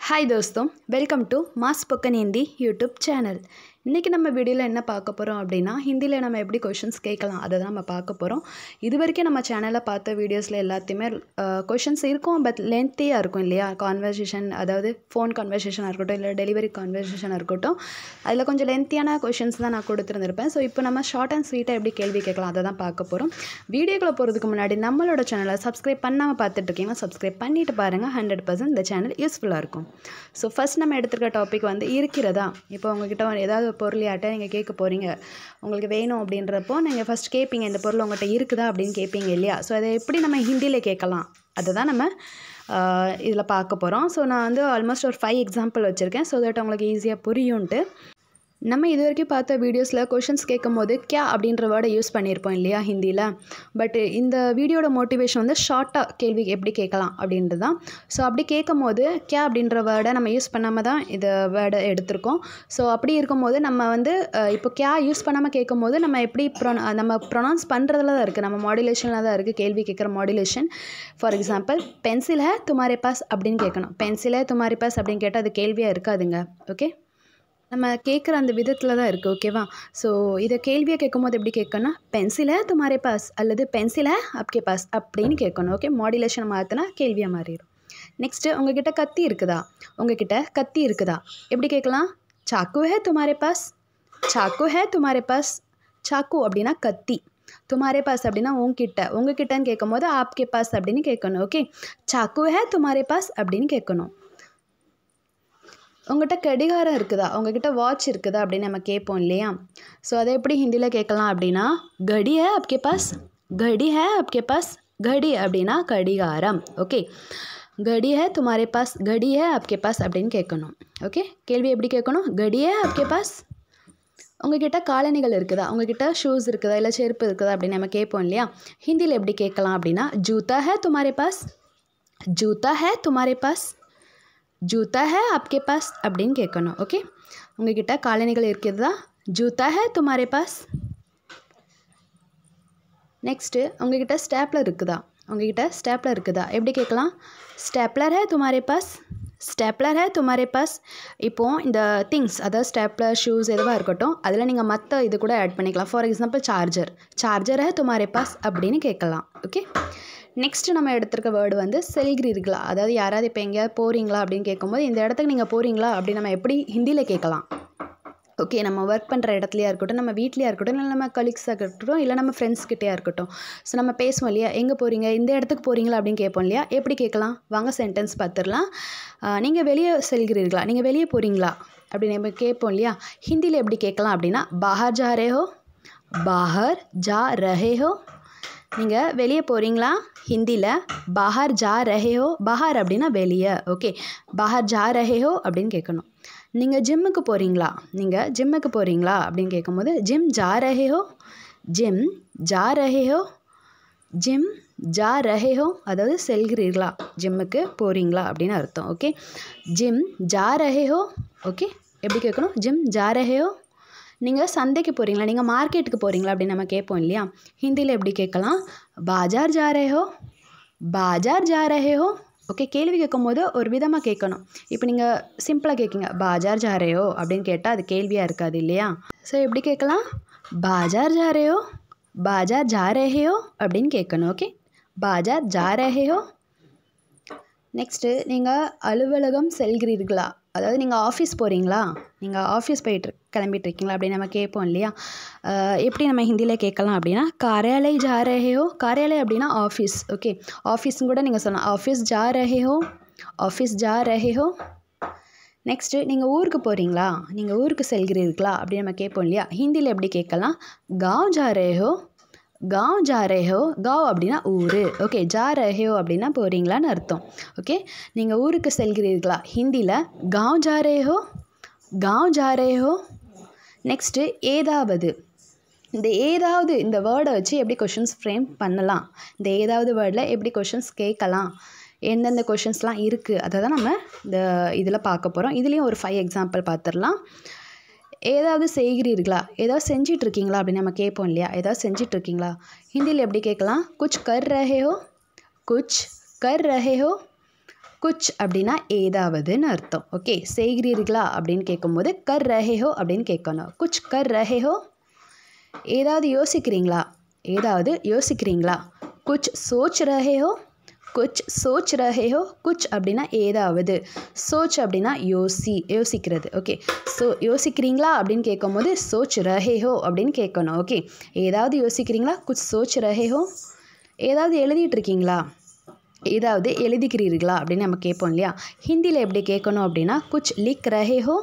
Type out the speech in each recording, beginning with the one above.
हाय दोस्तों, welcome to mass spoken Hindi YouTube channel. இன்றைக்கி நம்ம வீடியோவில் என்ன பார்க்க போகிறோம் அப்படின்னா, ஹிந்தியில் நம்ம எப்படி கொஷின்ஸ் கேட்கலாம் அதை தான் நம்ம பார்க்க போகிறோம். இது வரைக்கும் நம்ம சேனலில் பார்த்த வீடியோஸில் எல்லாத்தையுமே கொஷின்ஸ் இருக்கும், பட் லென்த்தியாக இருக்கும் இல்லையா. கான்வர்சேஷன், அதாவது ஃபோன் கான்வர்சேஷனாக இருக்கட்டும், இல்லை டெலிவரி கான்வர்சேஷனாக இருக்கட்டும், அதில் கொஞ்சம் லென்த்தியான கொஷின்ஸ் தான் நான் கொடுத்துருந்துருப்பேன். ஸோ இப்போ நம்ம ஷார்ட் அண்ட் ஸ்வீட்டாக எப்படி கேள்வி கேட்கலாம் அதை தான் பார்க்க போகிறோம். வீடியோக்குள்ளே போகிறதுக்கு முன்னாடி நம்மளோட சேனலை சப்ஸ்கிரைப் பண்ணாமல் பார்த்துட்ருக்கீங்கன்னா சப்ஸ்கிரைப் பண்ணிவிட்டு பாருங்கள். 100% இந்த சேனல் யூஸ்ஃபுல்லாக இருக்கும். ஸோ ஃபஸ்ட் நம்ம எடுத்துருக்க டாபிக் வந்து இருக்கிறதா. இப்போ உங்ககிட்ட ஏதாவது பொருள் யார்ட்ட நீங்கள் கேட்க போகிறீங்க, உங்களுக்கு வேணும் அப்படின்றப்போ நீங்கள் ஃபஸ்ட் கேட்பீங்க, இந்த பொருள் உங்கள்கிட்ட இருக்குதா அப்படின்னு கேட்பீங்க இல்லையா. ஸோ அதை எப்படி நம்ம ஹிந்தியில் கேட்கலாம் அதை தான் நம்ம இதில் பார்க்க போகிறோம். ஸோ நான் வந்து ஆல்மோஸ்ட் ஒரு 5 எக்ஸாம்பிள் வச்சுருக்கேன், ஸோ தட் உங்களுக்கு ஈஸியாக புரியும்ன்ட்டு. நம்ம இது வரைக்கும் பார்த்த வீடியோஸில் கொஷின்ஸ் கேட்கும் போது கியா அப்படின்ற வேர்டை யூஸ் பண்ணியிருப்போம் இல்லையா ஹிந்தியில். பட் இந்த வீடியோட மோட்டிவேஷன் வந்து ஷார்ட்டாக கேள்வி எப்படி கேட்கலாம் அப்படின்றது தான். ஸோ அப்படி கேட்கும் போது கியா அப்படின்ற வேர்டை நம்ம யூஸ் பண்ணாமல் தான் இந்த வேர்டை எடுத்திருக்கோம். ஸோ அப்படி இருக்கும்போது நம்ம வந்து இப்போ கியா யூஸ் பண்ணாமல் கேட்கும் போது நம்ம எப்படி நம்ம ப்ரொனவுன்ஸ் பண்ணுறதுல தான் இருக்குது, நம்ம மாடுலேஷனில் தான் இருக்குது கேள்வி கேட்குற மாடுலேஷன். ஃபார் எக்ஸாம்பிள், பென்சில் ஹே துமாரே பாஸ் அப்படின்னு கேட்கணும். பென்சில் ஹே துமாரே பாஸ் அப்படின்னு கேட்டால் அது கேள்வியாக இருக்காதுங்க. ஓகே, நம்ம கேட்குற அந்த விதத்தில் தான் இருக்குது. ஓகேவா. ஸோ இதை கேள்வியை கேட்கும்போது எப்படி கேட்கணும்னா, பென்சில் ஹே துமாரே பாஸ் அல்லது பென்சில் ஹே அப்கே பாஸ் அப்படின்னு கேட்கணும். ஓகே, மாடுலேஷன் மாற்றினா கேள்வியாக மாறிடும். நெக்ஸ்ட்டு, உங்ககிட்ட கத்தி இருக்குதா, உங்ககிட்ட கத்தி இருக்குதா எப்படி கேட்கலாம். சாக்கு ஹே துமாரே பாஸ், சாக்கு ஹே துமாரே பாஸ். சாக்கு அப்படின்னா கத்தி, துமாரே பாஸ் அப்படின்னா உங்ககிட்டன்னு கேட்கும் போது ஆப்கே பாஸ் அப்படின்னு கேட்கணும். ஓகே, சாக்கு ஹே துமாரே பாஸ் அப்படின்னு கேட்கணும். உங்கள்கிட்ட கடிகாரம் இருக்குதா, உங்ககிட்ட வாட்ச் இருக்குதா அப்படின்னு நம்ம கேட்போம் இல்லையா. ஸோ அதை எப்படி ஹிந்தியில் கேட்கலாம் அப்படின்னா, கடி ஹே அப்கே பாஸ், கடி ஹே அப்கே பாஸ். கடி அப்படின்னா கடிகாரம். ஓகே, கடி ஹே துமாரே பாஸ், கடி ஹே அப்கே பாஸ் அப்படின்னு கேட்கணும். ஓகே, கேள்வி எப்படி கேட்கணும், கடி ஹே அப்கே பாஸ். உங்ககிட்ட காலணிகள் இருக்குதா, உங்ககிட்ட ஷூஸ் இருக்குதா, இல்லை செருப்பு இருக்குதா அப்படின்னு நம்ம கேட்போம் இல்லையா. ஹிந்தியில் எப்படி கேட்கலாம் அப்படின்னா, ஜூத்தா ஹே துமாரே பாஸ், ஜூத்தா ஹே துமாரே பாஸ், ஜூத்தா ஹே அப்கே பாஸ் அப்படின்னு கேட்கணும். ஓகே, உங்ககிட்ட காலணிகள் இருக்கிறதா, ஜூத்தா ஹே துமாரே பாஸ். நெக்ஸ்ட்டு, உங்ககிட்ட ஸ்டேப்லர் இருக்குதா, உங்ககிட்ட ஸ்டேப்லர் இருக்குதா எப்படி கேட்கலாம். ஸ்டேப்லர் ஹே துமாரே பாஸ், ஸ்டேப்லர் ஹே துமாரே பாஸ். இப்போது இந்த திங்ஸ், அதாவது ஸ்டேப்லர், ஷூஸ் எதுவாக இருக்கட்டும், அதில் நீங்கள் மற்ற இது கூட ஆட் பண்ணிக்கலாம். ஃபார் எக்ஸாம்பிள், சார்ஜர் ஹே துமாரே பாஸ் அப்படின்னு கேட்கலாம். ஓகே, நெக்ஸ்ட்டு நம்ம எடுத்துருக்க வேர்டு வந்து செல்கிறீர்களா, அதாவது யாராவது இப்போ எங்கேயாவது போகிறீங்களா அப்படின்னு கேட்கும்போது, இந்த இடத்துக்கு நீங்கள் போகிறீங்களா அப்படின்னு நம்ம எப்படி ஹிந்தியில் கேட்கலாம். ஓகே, நம்ம ஒர்க் பண்ணுற இடத்துலையா இருக்கட்டும், நம்ம வீட்லையா இருக்கட்டும், இல்லை நம்ம கலீக்ஸாக இருக்கட்டும், இல்லை நம்ம ஃப்ரெண்ட்ஸ்கிட்டையா இருக்கட்டும். ஸோ நம்ம பேசுவோம் இல்லையா, எங்கே போகிறீங்க, இந்த இடத்துக்கு போகிறீங்களா அப்படின்னு கேட்போம் இல்லையா. எப்படி கேட்கலாம், வாங்க சென்டென்ஸ் பார்த்துடலாம். நீங்கள் வெளியே செல்கிறீர்களா, நீங்கள் வெளியே போகிறீங்களா அப்படின்னு நம்ம கேட்போம் இல்லையா. ஹிந்தியில் எப்படி கேட்கலாம் அப்படின்னா, பாஹர் ஜா ரே ஹோ, பாஹர் ஜா ரஹே ஹோ. நீங்கள் வெளியே போகிறீங்களா, ஹிந்தியில் பாஹர் ஜா ரஹே ஹோ. பாஹர் அப்படின்னா வெளியே. ஓகே, பாஹர் ஜா ரஹே ஹோ அப்படின்னு கேட்கணும். நீங்கள் ஜிம்முக்கு போகிறீங்களா, நீங்கள் ஜிம்முக்கு போகிறீங்களா அப்படின்னு கேட்கும்போது, ஜிம் ஜா ரஹே ஹோ, ஜிம் ஜா ரஹே ஹோ, ஜிம் ஜா ரஹே ஹோ. அதாவது செல்கிறீர்களா, ஜிம்முக்கு போகிறீங்களா அப்படின்னு அர்த்தம். ஓகே, ஜிம் ஜா ரஹே ஹோ. ஓகே, எப்படி கேட்கணும், ஜிம் ஜா ரஹே ஹோ. நீங்கள் சந்தைக்கு போகிறீங்களா, நீங்கள் மார்க்கெட்டுக்கு போகிறீங்களா அப்படின்னு நம்ம கேட்போம் இல்லையா. ஹிந்தியில் எப்படி கேட்கலாம், பாஜார் ஜா ரஹே ஹோ, பாஜார் ஜா ரஹே ஹோ. ஓகே, கேள்வி கேட்கும் போது ஒரு விதமாக கேட்கணும். இப்போ நீங்கள் சிம்பிளாக கேட்குங்க, பாஜார் ஜா ரே ஹோ அப்படின்னு கேட்டால் அது கேள்வியாக இருக்காது இல்லையா. ஸோ எப்படி கேட்கலாம், பாஜார் ஜா ரே ஹோ, பாஜார் ஜா ரஹே ஹோ அப்படின்னு கேட்கணும். ஓகே, பாஜார் ஜா ரஹே ஹோ. நெக்ஸ்ட்டு, நீங்கள் அலுவலகம் செல்கிறீர்களா, அதாவது நீங்கள் ஆஃபீஸ் போகிறீங்களா, நீங்கள் ஆஃபீஸ் கிளம்பிட்டுருக்கீங்களா அப்படின்னு நம்ம கேட்போம் இல்லையா. எப்படி நம்ம ஹிந்தியில் கேட்கலாம் அப்படின்னா, காரியாலய் ஜா ரஹே ஹோ. காரியாலய் அப்படின்னா ஆஃபீஸ். ஓகே, ஆஃபீஸ்ன்னு கூட நீங்கள் சொல்லலாம், ஆஃபீஸ் ஜா ரஹே ஹோ, ஆஃபீஸ் ஜா ரஹே ஹோ. நெக்ஸ்ட்டு, நீங்கள் ஊருக்கு போகிறீங்களா, நீங்கள் ஊருக்கு செல்கிறீர்களா அப்படின்னு நம்ம கேட்போம் இல்லையா. ஹிந்தியில் எப்படி கேட்கலாம், காவ் ஜா ரஹே ஹோ, காவ் ஜா ரஹே ஹோ. காவ் அப்படின்னா ஊர். ஓகே, ஜா ரஹே ஹோ அப்படின்னா போகிறீங்களான்னு அர்த்தம். ஓகே, நீங்கள் ஊருக்கு செல்கிறீர்களா, ஹிந்தியில் காவ் ஜா ரஹே ஹோ, காவ் ஜா ரஹே ஹோ. நெக்ஸ்ட்டு, ஏதாவது. இந்த ஏதாவது இந்த வேர்டை வச்சு எப்படி கொஷின்ஸ் ஃப்ரேம் பண்ணலாம், இந்த ஏதாவது வேர்டில் எப்படி கொஷின்ஸ் கேட்கலாம், எந்தெந்த கொஷின்ஸ்லாம் இருக்குது அதை தான் நம்ம இந்த இதில் பார்க்க போகிறோம். இதுலேயும் ஒரு 5 எக்ஸாம்பிள் பார்த்துடலாம். ஏதாவது செய்கிறீர்களா, ஏதாவது செஞ்சிட்ருக்கீங்களா அப்படின்னு நம்ம கேட்போம் இல்லையா. ஏதாவது செஞ்சிட்ருக்கீங்களா, ஹிந்தியில் எப்படி கேட்கலாம், குச் கர் ரஹே ஹோ, குச் கர் ரஹே ஹோ. குச் அப்படின்னா ஏதாவதுன்னு அர்த்தம். ஓகே, செய்கிறீர்களா அப்படின்னு கேட்கும்போது கர் ரஹே ஹோ அப்படின்னு கேட்கணும். குச் கர் ரஹே ஹோ, ஏதாவது யோசிக்கிறீங்களா, ஏதாவது யோசிக்கிறீங்களா. குச் சோச் ரஹே ஹோ, குச் சோச் ரஹே ஹோ. குச் அப்படின்னா ஏதாவது, சோச் அப்படின்னா யோசிக்கிறது. ஓகே, ஸோ யோசிக்கிறீங்களா அப்படின்னு கேட்கும்போது சோச் ரஹே ஹோ அப்படின்னு கேட்கணும். ஓகே, ஏதாவது யோசிக்கிறீங்களா, குச் சோச் ரஹே ஹோ. ஏதாவது எழுதிட்டுருக்கீங்களா, ஏதாவது எழுதிக்கிறீர்களா அப்படின்னு நம்ம கேட்போம் இல்லையா. ஹிந்தியில் எப்படி கேட்கணும் அப்படின்னா குச் லிக் ரஹே ஹோ,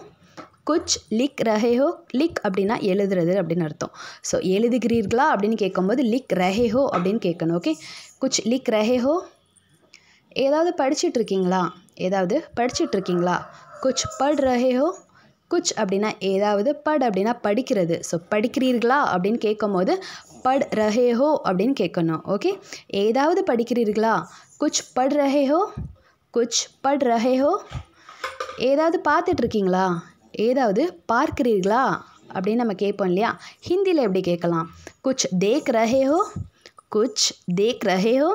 குச் லிக் ரஹே ஹோ. லிக் அப்படின்னா எழுதுறது அப்படின்னு அர்த்தம். ஸோ எழுதுகிறீர்களா அப்படின்னு கேட்கும்போது லிக் ரஹே ஹோ அப்படின்னு கேட்கணும். ஓகே, குச் லிக் ரஹே ஹோ. ஏதாவது படிச்சிட்ருக்கீங்களா, ஏதாவது படிச்சிட்ருக்கீங்களா. குச் பட் ரஹே ஹோ. குச் அப்படின்னா ஏதாவது, பட் அப்படின்னா படிக்கிறது. ஸோ படிக்கிறீர்களா அப்படின்னு கேட்கும்போது பட் ரஹே ஹோ அப்படின்னு கேட்கணும். ஓகே, ஏதாவது படிக்கிறீர்களா. குச் பட் ரஹே ஹோ, குச் பட் ரஹே ஹோ. ஏதாவது பார்த்துட்ருக்கீங்களா, ஏதாவது பார்க்கிறீர்களா அப்படின்னு நம்ம கேட்போம் இல்லையா. ஹிந்தியில் எப்படி கேட்கலாம், குச் தேக் ரஹே ஹோ, குச் தேக் ரஹே ஹோ.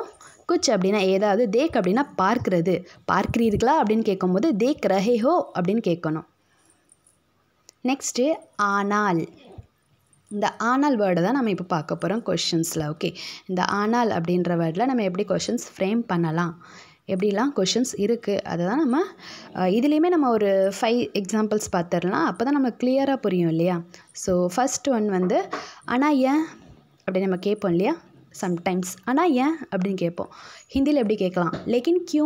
குச் அப்படின்னா ஏதாவது, தேக் அப்படின்னா பார்க்கிறது. பார்க்கிறீர்களா அப்படின்னு கேட்கும்போது தேக் ரஹே ஹோ அப்படின்னு கேட்கணும். நெக்ஸ்ட்டு ஆனால். இந்த ஆனால் வேர்டை தான் நம்ம இப்போ பார்க்க போகிறோம் கொஷின்ஸில். ஓகே, இந்த ஆனால் அப்படின்ற வேர்டில் நம்ம எப்படி கொஷின்ஸ் ஃப்ரேம் பண்ணலாம், எப்படிலாம் கொஷின்ஸ் இருக்குது, அதை தான் நம்ம இதுலேயுமே நம்ம ஒரு 5 எக்ஸாம்பிள்ஸ் பார்த்துடலாம். அப்போ தான் நம்ம கிளியராக புரியும் இல்லையா. ஸோ ஃபஸ்ட் ஒன் வந்து ஆனால் ஏன் அப்படின்னு நம்ம கேட்போம் இல்லையா. சம்டைம்ஸ் ஆனால் ஏன் அப்படின்னு கேட்போம். ஹிந்தியில் எப்படி கேட்கலாம், லேக்கின் கியூ,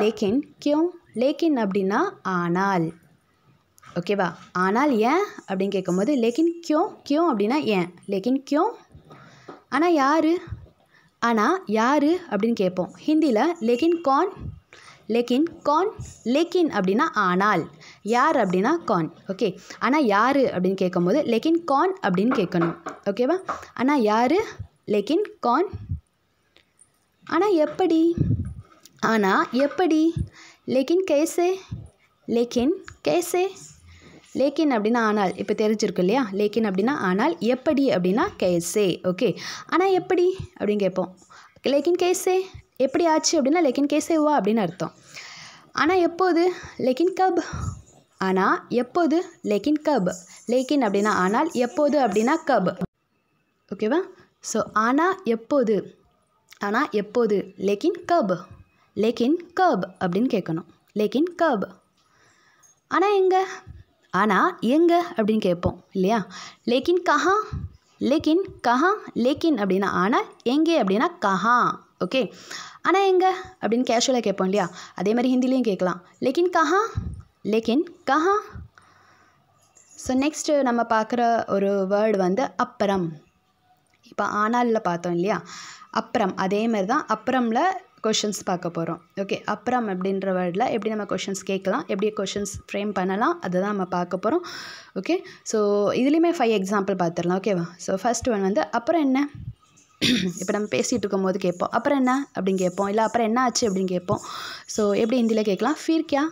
லேக்கின் கியூ. லேக்கின் அப்படின்னா ஆனால். ஓகேவா, ஆனால் ஏன் அப்படின்னு கேட்கும்போது லேக்கின் கியூ, கியூ அப்படின்னா ஏன், லேக்கின் கியூ. ஆனால் யார், ஆனால் யார் அப்படின்னு கேட்போம். ஹிந்தியில் லேக்கின் கான், லேக்கின் கான். லேக்கின் அப்படின்னா ஆனால், யார் அப்படின்னா கான். ஓகே, ஆனால் யார் அப்படின்னு கேட்கும்போது லேக்கின் கான் அப்படின்னு கேட்கணும். ஓகேவா, ஆனால் யார், லேக்கின் கான். ஆனால் எப்படி, ஆனால் எப்படி, லேக்கின் கேசே, லேக்கின் கேசே. லேக்கின் அப்படின்னா ஆனால், இப்போ தெரிஞ்சிருக்கு இல்லையா. லேக்கின் அப்படின்னா ஆனால், எப்படி அப்படின்னா கேசே. ஓகே, ஆனால் எப்படி அப்படின்னு கேட்போம். லேக்கின் கேசே, எப்படி ஆச்சு அப்படின்னா லேக்கின் கேசே வா அப்படின்னு அர்த்தம். ஆனால் எப்போது, லேக்கின் கப். ஆனால் எப்போது, லேக்கின் கப். லேக்கின் அப்படின்னா ஆனால், எப்போது அப்படின்னா கப். ஓகேவா, ஸோ ஆனால் எப்போது, ஆனால் எப்போது, லேக்கின் கப், லேக்கின் கப் அப்படின்னு கேட்கணும். லேக்கின் கப். ஆனால் எங்கே, ஆனால் எங்கே அப்படின்னு கேட்போம் இல்லையா. லேக்கின் கஹா, லேக்கின் கஹா. லேக்கின் அப்படின்னா ஆனால், எங்கே அப்படின்னா கஹா. ஓகே, ஆனால் எங்கே அப்படின்னு கேஷுவலாக கேட்போம் இல்லையா. அதே மாதிரி ஹிந்திலையும் கேட்கலாம், லேக்கின் கஹா, லேக்கின் கஹா. ஸோ நெக்ஸ்ட்டு நம்ம பார்க்குற ஒரு வேர்டு வந்து அப்புறம். இப்போ ஆனாலில் பார்த்தோம் இல்லையா, அப்புறம் அதே மாதிரி தான் அப்புறமில் கொஷின்ஸ் பார்க்க போகிறோம். ஓகே, அப்புறம் அப்படின்ற வேர்டில் எப்படி நம்ம கொஷின்ஸ் கேட்கலாம், எப்படி கொஷின்ஸ் ஃப்ரேம் பண்ணலாம், அதை தான் நம்ம பார்க்க போகிறோம். ஓகே, ஸோ இதுலேயுமே 5 எக்ஸாம்பிள் பார்த்துடலாம். ஓகேவா, ஸோ ஃபர்ஸ்ட் ஒன் வந்து அப்புறம் என்ன. இப்போ நம்ம பேசிகிட்டு இருக்கும் போது கேட்போம் அப்புறம் என்ன அப்படின்னு கேட்போம், இல்லை அப்புறம் என்ன ஆச்சு அப்படின்னு கேட்போம். ஸோ எப்படி ஹிந்தியில் கேட்கலாம், ஃபிர் கியா,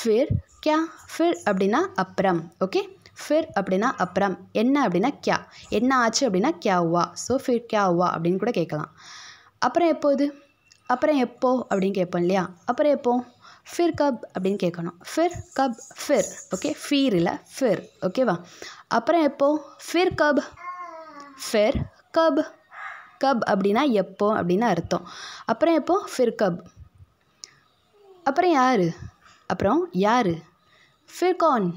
ஃபிர் கியா. ஃபிர் அப்படின்னா அப்புறம். ஓகே, ஃபிர் அப்படின்னா அப்புறம், என்ன அப்படின்னா கியா, என்ன ஆச்சு அப்படின்னா கியா ஹுவா. ஸோ ஃபிர் கியா ஹுவா அப்படின்னு கூட கேட்கலாம். அப்புறம் எப்போது, அப்புறம் எப்போ அப்படின்னு கேட்போம் இல்லையா. அப்புறம் எப்போ, ஃபிர் கப் அப்படின்னு கேட்கணும். ஃபிர் கப், ஃபிர். ஓகே, ஃபீர் இல்லை ஃபிர். ஓகேவா, அப்புறம் எப்போ, ஃபிர் கப், ஃபிர் கப். கப் அப்படின்னா எப்போ அப்படின்னு அர்த்தம். அப்புறம் எப்போ, ஃபிர் கப். அப்புறம் யார், அப்புறம் யார், ஃபிர் கான்.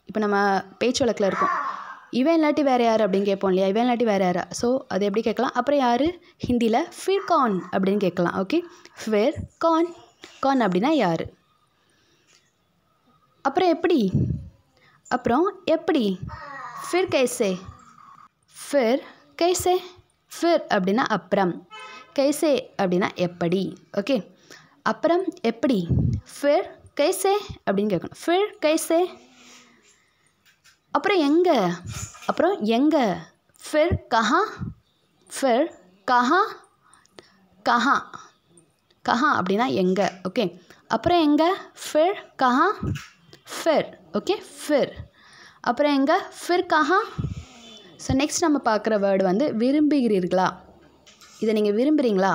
இப்போ நம்ம பேச்சு வழக்கில் இருக்கோம், இவன் இல்லாட்டி வேறு யார் அப்படின்னு கேட்போம் இல்லையா. இவன் இல்லாட்டி வேறு யாரா. ஸோ அது எப்படி கேட்கலாம், அப்புறம் யார், ஹிந்தியில் ஃபிர் கான் அப்படின்னு கேட்கலாம். ஓகே, ஃபிர் கான். கான் அப்படின்னா யார். அப்புறம் எப்படி, அப்புறம் எப்படி, ஃபிர் கைசே, ஃபிர் கைசே. ஃபிர் அப்படின்னா அப்புறம், கைசே அப்படின்னா எப்படி. ஓகே, அப்புறம் எப்படி, ஃபிர் கைசே அப்படின்னு கேட்கணும். ஃபிர் கைசே. அப்புறம் எங்கே, அப்புறம் எங்கே, ஃபிர் கஹா, ஃபிர் கஹா. கஹா, கஹா அப்படின்னா எங்கே. ஓகே, அப்புறம் எங்கே, ஃபிர் கஹா, ஃபிர். ஓகே, ஃபிர். அப்புறம் எங்கே, ஃபிர் கஹா. ஸோ நெக்ஸ்ட் நம்ம பார்க்குற வேர்டு வந்து விரும்புகிறீர்களா. இதை நீங்கள் விரும்புகிறீங்களா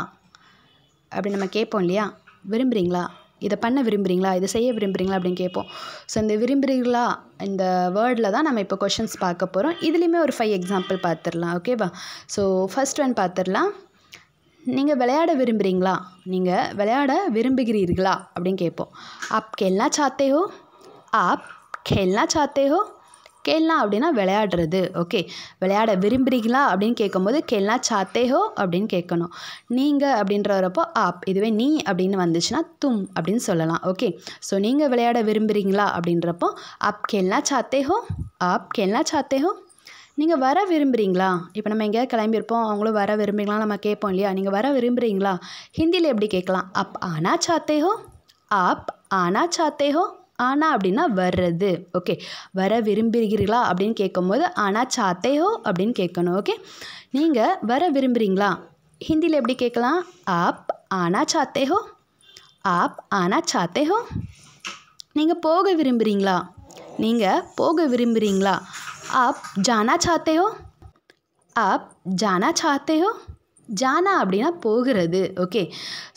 அப்படின்னு நம்ம கேட்போம் இல்லையா. விரும்புகிறீங்களா, இதை பண்ண விரும்புகிறீங்களா, இதை செய்ய விரும்புகிறீங்களா அப்படின்னு கேட்போம். ஸோ இந்த விரும்புகிறீங்களா இந்த வேர்டில் தான் நம்ம இப்போ கொஷின்ஸ் பார்க்க போகிறோம். இதுலேயுமே ஒரு 5 எக்ஸாம்பிள் பார்த்துடலாம். ஓகேவா? ஸோ ஃபர்ஸ்ட் ஒன் பார்த்துடலாம். நீங்கள் விளையாட விரும்புகிறீங்களா, நீங்கள் விளையாட விரும்புகிறீர்களா அப்படின்னு கேட்போம். ஆப் கேல்னா சாத்தே ஹோ, ஆப் கேல்னா சாத்தே ஹோ. கேல்னா அப்படின்னா விளையாடுறது. ஓகே, விளையாட விரும்புகிறீங்களா அப்படின்னு கேட்கும்போது கேல்னா சாத்தே ஹோ அப்படின்னு கேட்கணும். நீங்கள் அப்படின்ற வரப்போ ஆப், இதுவே நீ அப்படின்னு வந்துச்சுன்னா தும் அப்படின்னு சொல்லலாம். ஓகே, ஸோ நீங்கள் விளையாட விரும்புகிறீங்களா அப்படின்றப்போ ஆப் கேல்னா சாத்தே ஹோ, ஆப் கேல்னா சாத்தே ஹோ. நீங்கள் வர விரும்புகிறீங்களா, இப்போ நம்ம எங்கேயாவது கிளம்பியிருப்போம், அவங்களும் வர விரும்புகிறீங்களா நம்ம கேட்போம் இல்லையா. நீங்கள் வர விரும்புகிறீங்களா, ஹிந்தியில் எப்படி கேட்கலாம், ஆப் ஆனா சாத்தே ஹோ, ஆப் ஆனா சாத்தே ஹோ. ஆனா அப்படின்னா வர்றது. ஓகே, வர விரும்புகிறீர்களா அப்படின்னு கேட்கும்போது ஆனா சாத்தே ஹோ அப்படின்னு கேட்கணும். ஓகே, நீங்கள் வர விரும்புகிறீங்களா, ஹிந்தியில் எப்படி கேட்கலாம், ஆப் ஆனா சாத்தே ஹோ, ஆப் ஆனா சாத்தே ஹோ. நீங்கள் போக விரும்புகிறீங்களா, நீங்கள் போக விரும்புகிறீங்களா, ஆப் ஜானா சாத்தே ஹோ, ஆப் ஜானா சாத்தே ஹோ. ஜானா அப்படின்னா போகிறது. ஓகே,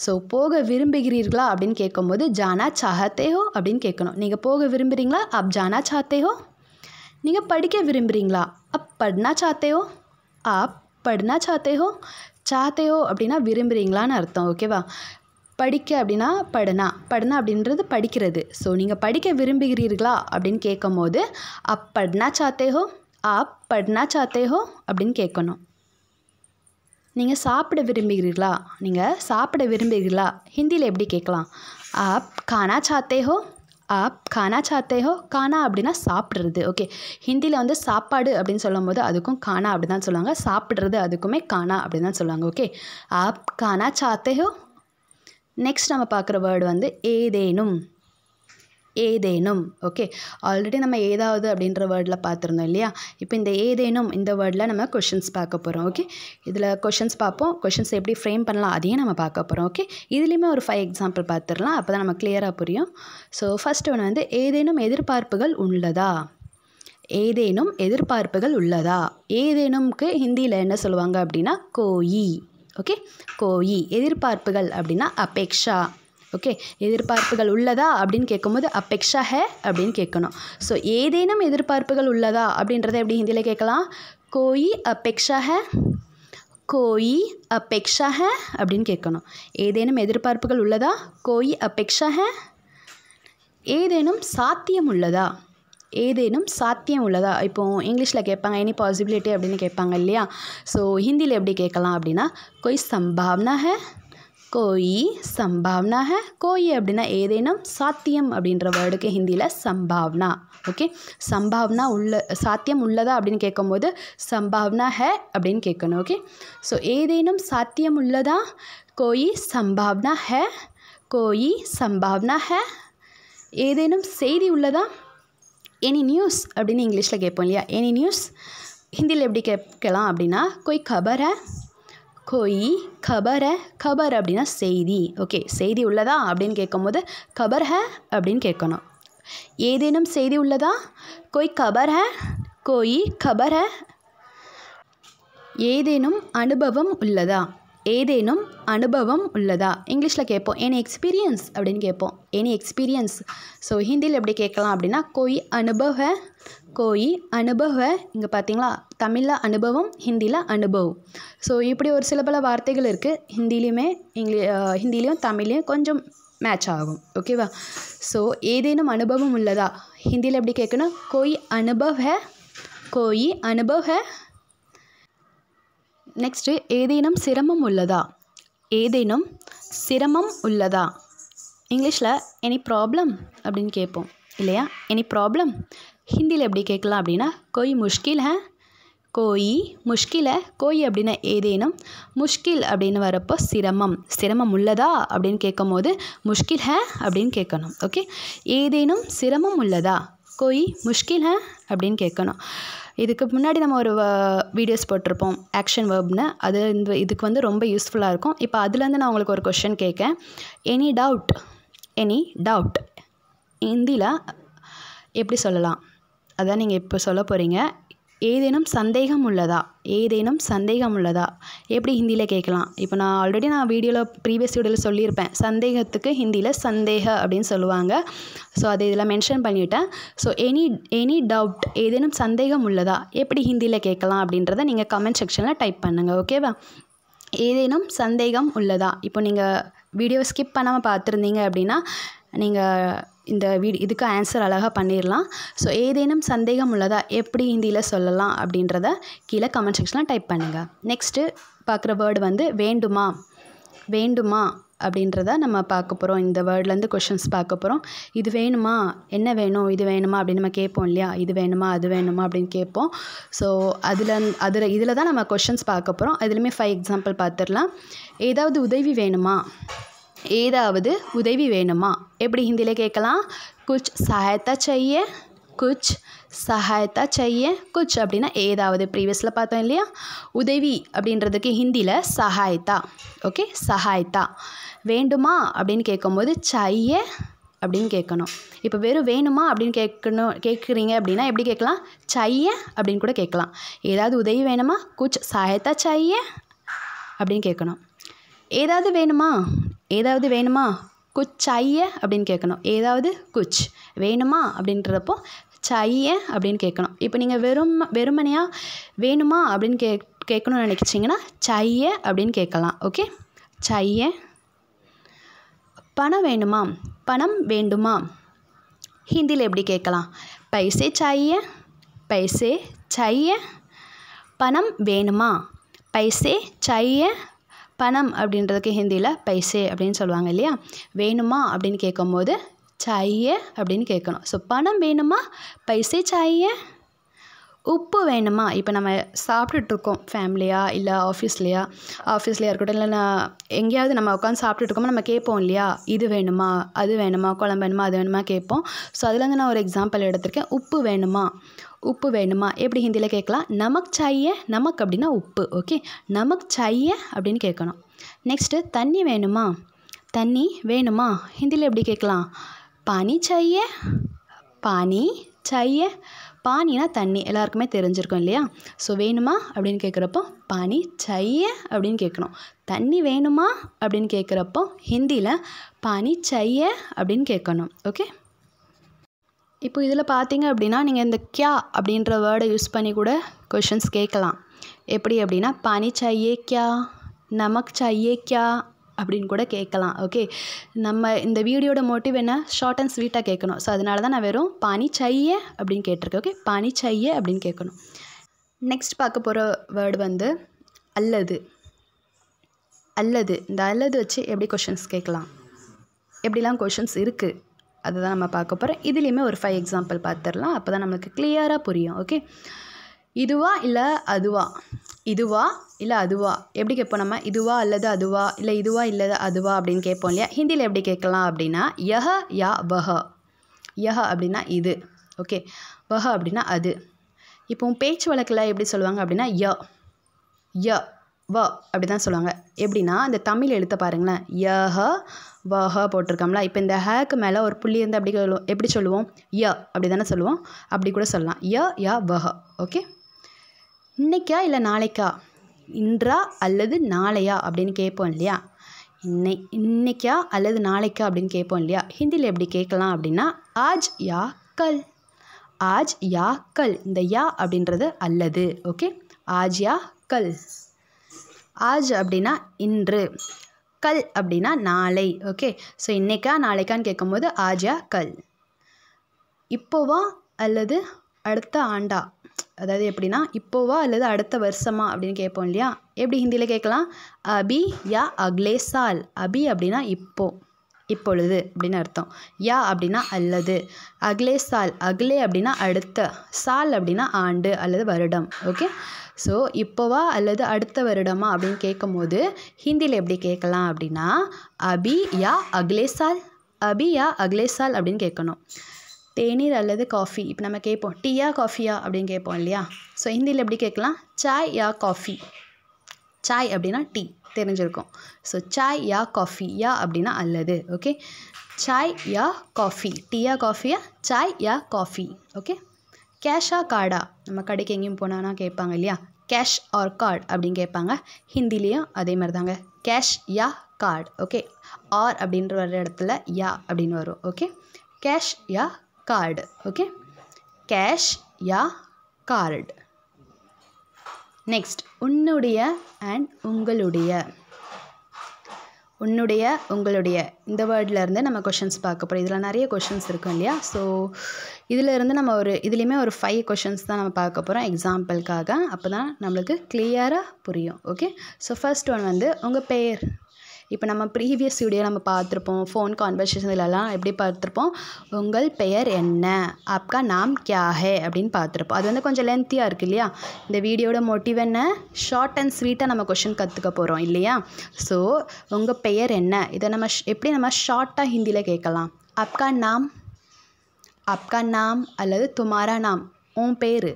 ஸோ போக விரும்புகிறீர்களா அப்படின்னு கேட்கும்போது ஜானா சாஹத்தே ஹோ அப்படின்னு கேட்கணும். நீங்கள் போக விரும்புகிறீங்களா, ஆப் ஜானா சாத்தே ஹோ. நீங்கள் படிக்க விரும்புகிறீங்களா, அப் பட்னா சாத்தே ஹோ, ஆப் பட்னா சாத்தே ஹோ. சாத்தே ஹோ அப்படின்னா விரும்புகிறீங்களான்னு அர்த்தம். ஓகேவா? படிக்க அப்படின்னா படுனா, படுனா அப்படின்றது படிக்கிறது. ஸோ நீங்கள் படிக்க விரும்புகிறீர்களா அப்படின்னு கேட்கும்போது அப் பட்னா சாத்தே ஹோ, ஆப் பட்னா சாத்தே ஹோ அப்படின்னு கேட்கணும். நீங்கள் சாப்பிட விரும்புகிறீர்களா, நீங்கள் சாப்பிட விரும்புகிறீர்களா, ஹிந்தியில் எப்படி கேட்கலாம், ஆப் கானா சாத்தே ஹோ, ஆப் கானா சாத்தே ஹோ. கானா அப்படின்னா சாப்பிட்றது. ஓகே, ஹிந்தியில் வந்து சாப்பாடு அப்படின்னு சொல்லும் போது அதுக்கும் கானா அப்படி தான் சொல்லுவாங்க, சாப்பிட்றது அதுக்குமே கானா அப்படின்னு தான் சொல்லுவாங்க. ஓகே, ஆப் கானா சாத்தே ஹோ. நெக்ஸ்ட் நம்ம பார்க்குற வேர்டு வந்து ஏதேனும். ஏதேனும். ஓகே, ஆல்ரெடி நம்ம ஏதாவது அப்படின்ற வேர்டில் பார்த்துருந்தோம் இல்லையா. இப்போ இந்த ஏதேனும் இந்த வேர்டில் நம்ம கொஷின்ஸ் பார்க்க போகிறோம். ஓகே, இதில் கொஷின்ஸ் பார்ப்போம், கொஷின்ஸ் எப்படி ஃப்ரேம் பண்ணலாம் அதையும் நம்ம பார்க்க போகிறோம். ஓகே, இதுலேயுமே ஒரு 5 எக்ஸாம்பிள் பார்த்துடலாம், அப்போ தான் நம்ம கிளியராக புரியும். ஸோ ஃபர்ஸ்ட் ஒன்று வந்து ஏதேனும் எதிர்பார்ப்புகள் உள்ளதா, ஏதேனும் எதிர்பார்ப்புகள் உள்ளதா. ஏதேனும்க்கு ஹிந்தியில் என்ன சொல்லுவாங்க அப்படின்னா கோயி. ஓகே, கோயி. எதிர்பார்ப்புகள் அப்படின்னா அபேக்ஷா. ஓகே, எதிர்பார்ப்புகள் உள்ளதா அப்படின்னு கேட்கும்போது அபேக்ஷா ஹே அப்படின்னு கேட்கணும். ஸோ ஏதேனும் எதிர்பார்ப்புகள் உள்ளதா அப்படின்றத எப்படி ஹிந்தியில் கேட்கலாம், கோயி அபேக்ஷா ஹே, கோயி அபேக்ஷா ஹே அப்படின்னு கேட்கணும். ஏதேனும் எதிர்பார்ப்புகள் உள்ளதா, கோயி அபேக்ஷா ஹே. ஏதேனும் சாத்தியம் உள்ளதா, ஏதேனும் சாத்தியம் உள்ளதா. இப்போது இங்கிலீஷில் கேட்பாங்க எனி பாசிபிலிட்டி அப்படின்னு கேட்பாங்க இல்லையா. ஸோ ஹிந்தியில் எப்படி கேட்கலாம் அப்படின்னா கோய் சம்பாவனா ஹே, கோயி சம்பாவனா ஹே. கோயி அப்படின்னா ஏதேனும், சாத்தியம் அப்படின்ற வேர்டுக்கு ஹிந்தியில் சம்பாவனா. ஓகே, சம்பாவனா சாத்தியம் உள்ளதா அப்படின்னு கேட்கும்போது சம்பாவனா ஹே அப்படின்னு கேட்கணும். ஓகே, ஸோ ஏதேனும் சாத்தியம் உள்ளதா, கோயி சம்பாவனா ஹே, கோயி சம்பாவனா ஹே. ஏதேனும் செய்தி உள்ளதா, எனி நியூஸ் அப்படின்னு இங்கிலீஷில் கேட்போம் இல்லையா. எனி நியூஸ் ஹிந்தியில் எப்படி கேட்கலாம் அப்படின்னா கோய் கபர் ஹே, கோயி கபர் ஹே. கபர் அப்படின்னா செய்தி. ஓகே, செய்தி உள்ளதா அப்படின்னு கேட்கும்போது கபர் ஹே அப்படின்னு கேட்கணும். ஏதேனும் செய்தி உள்ளதா, கோய் கபர் ஹே, கோயி கபர் ஹே. ஏதேனும் அனுபவம் உள்ளதா, ஏதேனும் அனுபவம் உள்ளதா. இங்கிலீஷில் கேட்போம் எனி எக்ஸ்பீரியன்ஸ் அப்படின்னு கேட்போம், எனி எக்ஸ்பீரியன்ஸ். ஸோ ஹிந்தியில் எப்படி கேட்கலாம் அப்படின்னா கோயி அனுபவ் ஹே, கோயி அனுபவ் ஹே. இங்கே பார்த்தீங்களா, தமிழில் அனுபவம், ஹிந்தியில் அனுபவ். ஸோ இப்படி ஒரு சில பல வார்த்தைகள் இருக்குது, ஹிந்திலையுமே ஹிந்திலையும் தமிழ்லையும் கொஞ்சம் மேட்ச் ஆகும். ஓகேவா? ஸோ ஏதேனும் அனுபவம் உள்ளதா, ஹிந்தியில் எப்படி கேட்கணும், கோயி அனுபவ் ஹே, கோயி அனுபவ் ஹே. நெக்ஸ்ட்டு ஏதேனும் சிரமம் உள்ளதா, ஏதேனும் சிரமம் உள்ளதா. இங்கிலீஷில் எனி ப்ராப்ளம் அப்படின்னு கேட்போம் இல்லையா, எனி ப்ராப்ளம். ஹிந்தியில் எப்படி கேட்கலாம் அப்படின்னா கோய் முஷ்கில் ஹே, கோயி முஷ்கில் ஹே. கோயி அப்படின்னா ஏதேனும், முஷ்கில் அப்படின்னு வரப்போ சிரமம், சிரமம் உள்ளதா அப்படின்னு கேட்கும் போது முஷ்கில் ஹே அப்படின்னு கேட்கணும். ஓகே, ஏதேனும் சிரமம் உள்ளதா, கோயி முஷ்கில் ஹே அப்படின்னு கேட்கணும். இதுக்கு முன்னாடி நம்ம ஒரு வீடியோஸ் போட்டிருப்போம் ஆக்ஷன் வேர்ப்னு, அது இதுக்கு வந்து ரொம்ப யூஸ்ஃபுல்லாக இருக்கும். இப்போ அதுலேருந்து நான் உங்களுக்கு ஒரு கொஷின் கேட்கேன். எனி டவுட், எனி டவுட் ஹிந்தியில் எப்படி சொல்லலாம், அதான் நீங்கள் இப்போ சொல்ல போகிறீங்க. ஏதேனும் சந்தேகம் உள்ளதா, ஏதேனும் சந்தேகம் உள்ளதா எப்படி ஹிந்தியில் கேட்கலாம். இப்போ நான் ஆல்ரெடி வீடியோவில் ப்ரீவியஸ் வீடியோவில் சொல்லியிருப்பேன், சந்தேகத்துக்கு ஹிந்தியில் சந்தேக அப்படின்னு சொல்லுவாங்க. ஸோ அதை இதில் மென்ஷன் பண்ணிவிட்டேன். ஸோ எனி டவுட், ஏதேனும் சந்தேகம் உள்ளதா எப்படி ஹிந்தியில் கேட்கலாம் அப்படின்றத நீங்கள் கமெண்ட் செக்ஷனில் டைப் பண்ணுங்கள். ஓகேவா. ஏதேனும் சந்தேகம் உள்ளதா. இப்போ நீங்கள் வீடியோ ஸ்கிப் பண்ணாமல் பார்த்துருந்தீங்க அப்படின்னா நீங்கள் இந்த இதுக்கு ஆன்சர் அழகாக பண்ணிடலாம். ஸோ ஏதேனும் சந்தேகம் உள்ளதா எப்படி ஹிந்தியில் சொல்லலாம் அப்படின்றத கீழே கமெண்ட் செக்ஷனில் டைப் பண்ணுங்கள். நெக்ஸ்ட்டு பார்க்குற வேர்டு வந்து வேண்டுமா. வேண்டுமா அப்படின்றத நம்ம பார்க்க போகிறோம். இந்த வேர்ட்லேருந்து கொஷின்ஸ் பார்க்க போகிறோம். இது வேணுமா, என்ன வேணும், இது வேணுமா அப்படின்னு நம்ம கேட்போம் இல்லையா. இது வேணுமா, அது வேணுமா அப்படின்னு கேட்போம். ஸோ இதில் தான் நம்ம கொஷின்ஸ் பார்க்க போகிறோம். அதுலேயுமே 5 எக்ஸாம்பிள் பார்த்துடலாம். ஏதாவது உதவி வேணுமா, ஏதாவது உதவி வேணுமா எப்படி ஹிந்தியில் கேட்கலாம். குச் சஹாயத்தா செய்ய, குச் சஹாயத்தா செய்ய. குச் அப்படின்னா ஏதாவது, ப்ரீவியஸில் பார்த்தோம் இல்லையா. உதவி அப்படின்றதுக்கு ஹிந்தியில் சஹாயத்தா. ஓகே, சஹாயத்தா. வேண்டுமா அப்படின்னு கேட்கும்போது செய்ய அப்படின்னு கேட்கணும். இப்போ வெறும் வேணுமா அப்படின்னு கேட்குறீங்க அப்படின்னா எப்படி கேட்கலாம். செய்ய அப்படின்னு கூட கேட்கலாம். ஏதாவது உதவி வேணுமா, குச் சஹாயத்தா செய்ய அப்படின்னு கேட்கணும். ஏதாவது வேணுமா, ஏதாவது வேணுமா, குச் செய்ய அப்படின்னு கேட்கணும். ஏதாவது குச் வேணுமா அப்படின்றப்போ செய்ய அப்படின்னு கேட்கணும். இப்போ நீங்கள் வெறுமனையாக வேணுமா அப்படின்னு கேட்கணும்னு நினைச்சிங்கன்னா செய்ய அப்படின்னு கேட்கலாம். ஓகே, செய்ய. பணம் வேணுமா, பணம் வேண்டுமா ஹிந்தியில் எப்படி கேட்கலாம். பைசே செய்ய, பைசே செய்ய. பணம் வேணுமா, பைசே செய்ய. பணம் அப்படின்றதுக்கு ஹிந்தியில் பைசே அப்படின்னு சொல்லுவாங்க இல்லையா. வேணுமா அப்படின்னு கேட்கும்போது செய்ய அப்படின்னு கேட்கணும். ஸோ பணம் வேணுமா, பைசே செய்ய. உப்பு வேணுமா. இப்போ நம்ம சாப்பிட்டுட்ருக்கோம் ஃபேமிலியாக இல்லை ஆஃபீஸ்லையா இருக்கட்டும், இல்லைன்னா எங்கேயாவது நம்ம உட்காந்து சாப்பிட்டுட்ருக்கோமோ நம்ம கேட்போம் இல்லையா. இது வேணுமா, அது வேணுமா, குழம்பு வேணுமா, அது வேணுமா கேட்போம். ஸோ அதுலேருந்து நான் ஒரு எக்ஸாம்பிள் எடுத்திருக்கேன். உப்பு வேணுமா, உப்பு வேணுமா எப்படி ஹிந்தியில் கேட்கலாம். நமக் செய்ய, நமக் அப்படின்னா உப்பு. ஓகே, நமக் செய்ய அப்படின்னு கேட்கணும். நெக்ஸ்ட்டு தண்ணி வேணுமா, தண்ணி வேணுமா ஹிந்தியில் எப்படி கேட்கலாம். பானி செய்ய, பானி செய்ய. பானினா தண்ணி, எல்லாருக்குமே தெரிஞ்சிருக்கும் இல்லையா. ஸோ வேணுமா அப்படின்னு கேட்குறப்போ பானி செய்ய அப்படின்னு கேட்கணும். தண்ணி வேணுமா அப்படின்னு கேட்குறப்போ ஹிந்தியில் பானி செய்ய அப்படின்னு கேட்கணும். ஓகே, இப்போ இதில் பார்த்தீங்க அப்படின்னா நீங்கள் இந்த கியா அப்படின்ற வேர்டை யூஸ் பண்ணி கூட கொஷின்ஸ் கேட்கலாம். எப்படி அப்படின்னா பானி செய்ய கியா, நமக் செய்ய கியா அப்படின்னு கூட கேட்கலாம். ஓகே, நம்ம இந்த வீடியோட மோட்டிவ் என்ன, ஷார்ட் அண்ட் ஸ்வீட்டாக கேட்கணும். ஸோ அதனால தான் நான் வெறும் பானி செய்ய அப்படின்னு கேட்டிருக்கேன். ஓகே, பானி செய்ய அப்படின்னு கேட்கணும். நெக்ஸ்ட் பார்க்க போகிற வேர்டு வந்து அல்லது. அல்லது, இந்த அல்லது வச்சு எப்படி கொஷின்ஸ் கேட்கலாம், எப்படிலாம் கொஷின்ஸ் இருக்குது அதுதான் நம்ம பார்க்க போகிறோம். இதுலேயுமே ஒரு 5 எக்ஸாம்பிள் பார்த்துடலாம். அப்போ தான் நமக்கு கிளியராக புரியும். ஓகே, இதுவா இல்லை அதுவா, இதுவா இல்லை அதுவா எப்படி கேட்போம் நம்ம. இதுவா அல்லது அதுவா, இல்லை இதுவா இல்லை அதுவா அப்படின்னு கேட்போம் இல்லையா. ஹிந்தியில் எப்படி கேட்கலாம் அப்படின்னா யஹ யா வஹ. யஹ அப்படின்னா இது. ஓகே, வஹ அப்படின்னா அது. இப்போ பேச்சு வழக்கில் எப்படி சொல்லுவாங்க அப்படின்னா ய ய வ அப்படி தான் சொல்லுவாங்க. எப்படின்னா இந்த தமிழ் எழுத்த பாருங்களேன், யஹ வஹ போட்டிருக்கோம்ல. இப்போ இந்த ஹேக்கு மேலே ஒரு புள்ளி இருந்து அப்படி எப்படி சொல்லுவோம், ய அப்படி தானே சொல்லுவோம். அப்படி கூட சொல்லலாம் ய யா வஹ. ஓகே, இன்னைக்கா இல்லை நாளைக்கா, இன்றா அல்லது நாளையா அப்படின்னு கேட்போம் இல்லையா. இன்னைக்கா அல்லது நாளைக்கா அப்படின்னு கேட்போம் இல்லையா. ஹிந்தியில் எப்படி கேட்கலாம் அப்படின்னா ஆஜ் யா கல், ஆஜ் யா கல். இந்த யா அப்படின்றது அல்லது. ஓகே, ஆஜ் யா கல். ஆஜ் அப்படின்னா இன்று, கல் அப்படின்னா நாளை. ஓகே, ஸோ இன்னைக்கா நாளைக்கான்னு கேட்கும்போது ஆஜ் யா கல். இப்போவா அல்லது அடுத்த ஆண்டா, அதாவது எப்படின்னா இப்போவா அல்லது அடுத்த வருஷமா அப்படின்னு கேட்போம் இல்லையா. எப்படி ஹிந்தியில் கேட்கலாம், அபி யா அக்லே சால். அபி அப்படின்னா இப்போ, இப்பொழுது அப்படின்னு அர்த்தம். யா அப்படின்னா அல்லது, அக்லே சால், அக்லே அப்படின்னா அடுத்த, சால் அப்படின்னா ஆண்டு அல்லது வருடம். ஓகே, ஸோ இப்போவா அல்லது அடுத்த வருடமா அப்படின்னு கேட்கும்போது ஹிந்தியில் எப்படி கேட்கலாம் அப்படின்னா அபி யா அக்லே சால், அபி யா அக்லே சால் அப்படின்னு கேட்கணும். தேநீர் அல்லது காஃபி, இப்போ நம்ம கேட்போம் டீயா காஃபியா அப்படின்னு கேட்போம் இல்லையா. ஸோ ஹிந்தியில் எப்படி கேட்கலாம், சாய் யா காஃபி. சாய் அப்படின்னா டீ, தெரிஞ்சிருக்கும். ஸோ சாய் யா காஃபி, யா அப்படின்னா அல்லது. ஓகே, சாய் யா காஃபி, டீயா காஃபியா, சாய் யா காஃபி. ஓகே, கேஷா கார்டா நம்ம கடைக்கு எங்கேயும் போனான்னா கேட்பாங்க இல்லையா, கேஷ் ஆர் கார்டு அப்படின்னு கேட்பாங்க. ஹிந்திலையும் அதே மாதிரி தாங்க, கேஷ் யா கார்டு. ஓகே, ஆர் அப்படின்ற வர இடத்துல யா அப்படின்னு வரும். ஓகே, கேஷ் யா கார்டு. ஓகே, கேஷ் யா கார்டு. நெக்ஸ்ட், உன்னுடைய அண்ட் உங்களுடைய. உன்னுடைய உங்களுடைய இந்த வேர்ட்லேருந்து நம்ம கொஷின்ஸ் பார்க்க போகிறோம். இதில் நிறைய கொஷின்ஸ் இருக்கும் இல்லையா. ஸோ இதிலேருந்து நம்ம இதுலேயுமே ஒரு 5 கொஷின்ஸ் தான் நம்ம பார்க்க போகிறோம் எக்ஸாம்பிளுக்காக. அப்போ தான் நம்மளுக்கு கிளியராக புரியும். ஓகே, ஸோ ஃபர்ஸ்ட் ஒன் வந்து உங்கள் பெயர். இப்போ நம்ம ப்ரீவியஸ் வீடியோ நம்ம பார்த்துருப்போம், ஃபோன் கான்வர்சேஷன் இதிலெல்லாம் எப்படி பார்த்துருப்போம், உங்கள் பெயர் என்ன, ஆப்கா நாம் கியா ஹே அப்படின்னு பார்த்துருப்போம். அது வந்து கொஞ்சம் லென்த்தியாக இருக்குது இல்லையா. இந்த வீடியோட மோட்டிவ் என்ன, ஷார்ட் அண்ட் ஸ்வீட்டாக நம்ம கொஷின் கற்றுக்க போகிறோம் இல்லையா. ஸோ உங்கள் பெயர் என்ன, இதை நம்ம எப்படி நம்ம ஷார்ட்டாக ஹிந்தியில் கேட்கலாம். ஆப்கா நாம், ஆப்கா நாம் அல்லது துமாரா நாம், உன் பேர்,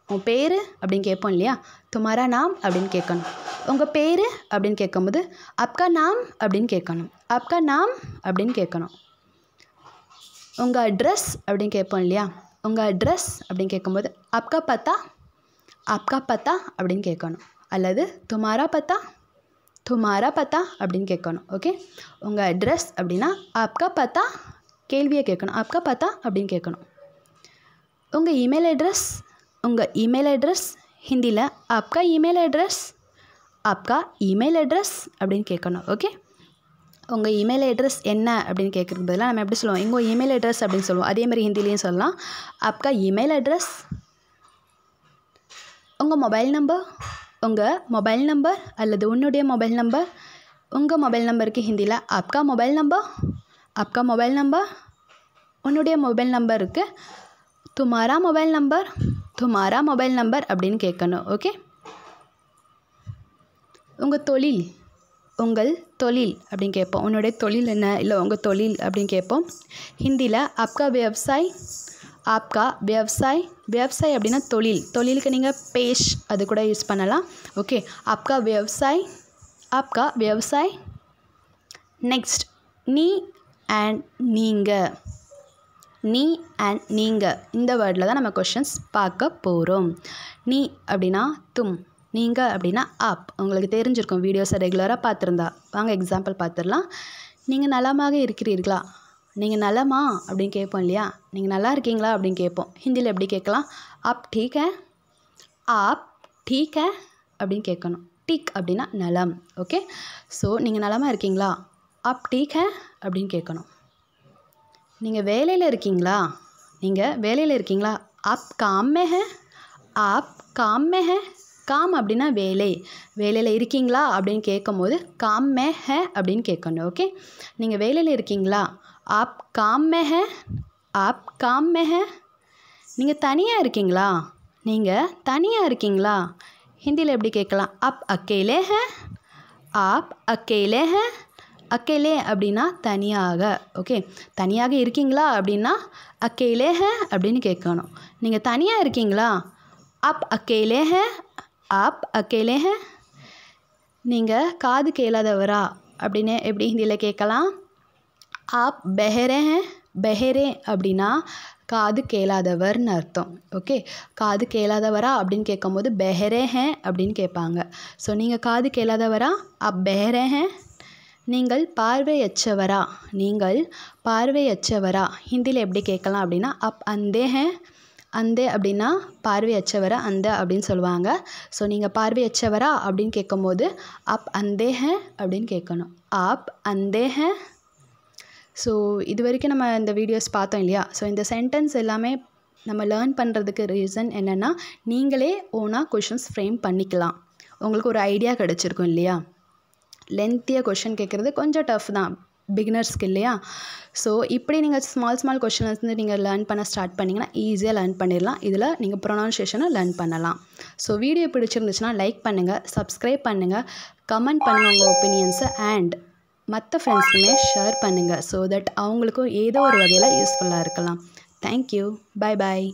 உன் பேர் அப்படின்னு கேட்போம் இல்லையா. துமாரா நாம் அப்படின்னு கேட்கணும். உங்கள் பேர் அப்படின்னு கேட்கும்போது ஆப்கா நாம் அப்படின்னு கேட்கணும். ஆப்கா நாம் அப்படின்னு கேட்கணும். உங்கள் அட்ரஸ் அப்படின்னு கேட்போம் இல்லையா. உங்கள் அட்ரஸ் அப்படின்னு கேட்கும்போது ஆப்கா பத்தா, ஆப்கா பத்தா அப்படின்னு கேட்கணும். அல்லது துமாரா பத்தா, துமாரா பத்தா அப்படின்னு கேட்கணும். ஓகே, உங்கள் அட்ரஸ் அப்படின்னா ஆப்கா பத்தா, கேள்வியை கேட்கணும். ஆப்கா பத்தா அப்படின்னு கேட்கணும். உங்கள் இமெயில் அட்ரஸ், உங்கள் இமெயில் அட்ரஸ் ஹிந்தியில் ஆப்கா இமெயில் அட்ரஸ், ஆப்கா இமெயில் அட்ரஸ் அப்படின்னு கேட்கணும். ஓகே, உங்கள் இமெயில் அட்ரஸ் என்ன அப்படின்னு கேட்குறதுக்கு பதிலாக நம்ம எப்படி சொல்லுவோம், உங்கள் இமெயில் அட்ரஸ் அப்படின்னு சொல்லுவோம். அதே மாதிரி ஹிந்திலையும் சொல்லலாம், ஆப்கா இமெயில் அட்ரஸ். உங்கள் மொபைல் நம்பர், உங்கள் மொபைல் நம்பர் அல்லது உன்னுடைய மொபைல் நம்பர். உங்கள் மொபைல் நம்பருக்கு ஹிந்தியில் ஆப்கா மொபைல் நம்பர், ஆப்கா மொபைல் நம்பர். உன்னுடைய மொபைல் நம்பருக்கு துமாரா மொபைல் நம்பர், துமாரா மொபைல் நம்பர் அப்படின்னு கேட்கணும். ஓகே, உங்கள் தொழில், உங்கள் தொழில் அப்படின்னு கேட்போம். உன்னுடைய தொழில் என்ன, இல்லை உங்கள் தொழில் அப்படின்னு கேட்போம். ஹிந்தியில் ஆப்கா வியவசாய், ஆப்கா வியவசாய். வியவசாய் அப்படின்னா தொழில், தொழிலுக்கு நீங்கள் பேஷ் அது கூட யூஸ் பண்ணலாம். ஓகே, ஆப்கா வியவசாய், ஆப்கா வியவசாய். நெக்ஸ்ட், நீ அண்ட் நீங்கள். நீ அண்ட் நீங்கள் இந்த வேர்டில் தான் நம்ம கொஷின்ஸ் பார்க்க போகிறோம். நீ அப்படின்னா தும், நீங்கள் அப்படின்னா ஆப். உங்களுக்கு தெரிஞ்சிருக்கும் வீடியோஸை ரெகுலராக பார்த்துருந்தா. வாங்க எக்ஸாம்பிள் பார்த்துடலாம். நீங்கள் நலமாக இருக்கிறீர்களா, நீங்கள் நலமா அப்படின்னு கேட்போம் இல்லையா. நீங்கள் நல்லா இருக்கீங்களா அப்படின்னு கேட்போம். ஹிந்தியில் எப்படி கேட்கலாம், ஆப் டீக் ஹே, ஆப் டீக் ஹே அப்படின்னு கேட்கணும். டீக் அப்படின்னா நலம். ஓகே, ஸோ நீங்கள் நலமாக இருக்கீங்களா, ஆப் டீக் ஹே அப்படின்னு கேட்கணும். நீங்கள் வேலையில் இருக்கீங்களா, நீங்கள் வேலையில் இருக்கீங்களா, ஆப் காம் மே ஹே, ஆப் காம் மே ஹே. காம் அப்படின்னா வேலை, வேலையில் இருக்கீங்களா அப்படின்னு கேட்கும்போது காம் மே ஹே அப்படின்னு கேட்கணும். ஓகே, நீங்கள் வேலையில் இருக்கீங்களா, ஆப் காம் மே ஹே, ஆப் காம் மே ஹே. நீங்கள் தனியாக இருக்கீங்களா, நீங்கள் தனியாக இருக்கீங்களா. ஹிந்தியில் எப்படி கேட்கலாம், ஆப் அக்கேலே ஹே, ஆப் அக்கேலே ஹே. அக்கேலே அப்படின்னா தனியாக. ஓகே, தனியாக இருக்கீங்களா அப்படின்னா அக்கேலே ஹே அப்படின்னு கேட்கணும். நீங்கள் தனியாக இருக்கீங்களா, ஆப் அக்கேலே ஹே, ஆப் அக்கேலே ஹே. நீங்கள் காது கேளாதவரா அப்படின்னு எப்படி ஹிந்தியில் கேட்கலாம், ஆப் பெஹரே ஹே. பெஹரே அப்படின்னா காது கேளாதவர்னு அர்த்தம். ஓகே, காது கேளாதவரா அப்படின்னு கேட்கும்போது பெஹரே ஹே அப்படின்னு கேட்பாங்க. ஸோ நீங்கள் காது கேளாதவரா, ஆப் பெஹரே ஹே. நீங்கள் பார்வையற்றவரா, நீங்கள் பார்வையற்றவரா. ஹிந்தியில் எப்படி கேட்கலாம் அப்படின்னா ஆப் அந்தே ஹே. அந்தே அப்படின்னா பார்வையற்றவரா, அந்த அப்படின்னு சொல்லுவாங்க. ஸோ நீங்கள் பார்வையற்றவரா அப்படின்னு கேட்கும்போது ஆப் அந்தே ஹே அப்படின்னு கேட்கணும். ஆப் அந்தே ஹே. ஸோ இது வரைக்கும் நம்ம இந்த வீடியோஸ் பார்த்தோம் இல்லையா. ஸோ இந்த சென்டென்ஸ் எல்லாமே நம்ம லேர்ன் பண்ணுறதுக்கு ரீசன் என்னென்னா, நீங்களே ஓனாக கொஷின்ஸ் ஃப்ரேம் பண்ணிக்கலாம். உங்களுக்கு ஒரு ஐடியா கிடச்சிருக்கும் இல்லையா. லென்த்தியாக கொஷின் கேட்குறது கொஞ்சம் டஃப் தான் பிகினர்ஸ்க்கு இல்லையா. ஸோ இப்படி நீங்கள் ஸ்மால் கொஷின்ஸ் வந்து நீங்கள் லேர்ன் பண்ண ஸ்டார்ட் பண்ணிங்கன்னா ஈஸியாக லேர்ன் பண்ணிடலாம். இதில் நீங்கள் ப்ரொனவுன்சியேஷனை லேர்ன் பண்ணலாம். ஸோ வீடியோ பிடிச்சிருந்துச்சுன்னா லைக் பண்ணுங்கள், சப்ஸ்கிரைப் பண்ணுங்கள், கமெண்ட் பண்ணுங்கள் உங்கள் ஒப்பீனியன்ஸை, அண்ட் மற்ற ஃப்ரெண்ட்ஸுக்குமே ஷேர் பண்ணுங்கள். ஸோ தட் அவங்களுக்கும் ஏதோ ஒரு வகையில் யூஸ்ஃபுல்லாக இருக்கலாம். Thank you, bye bye.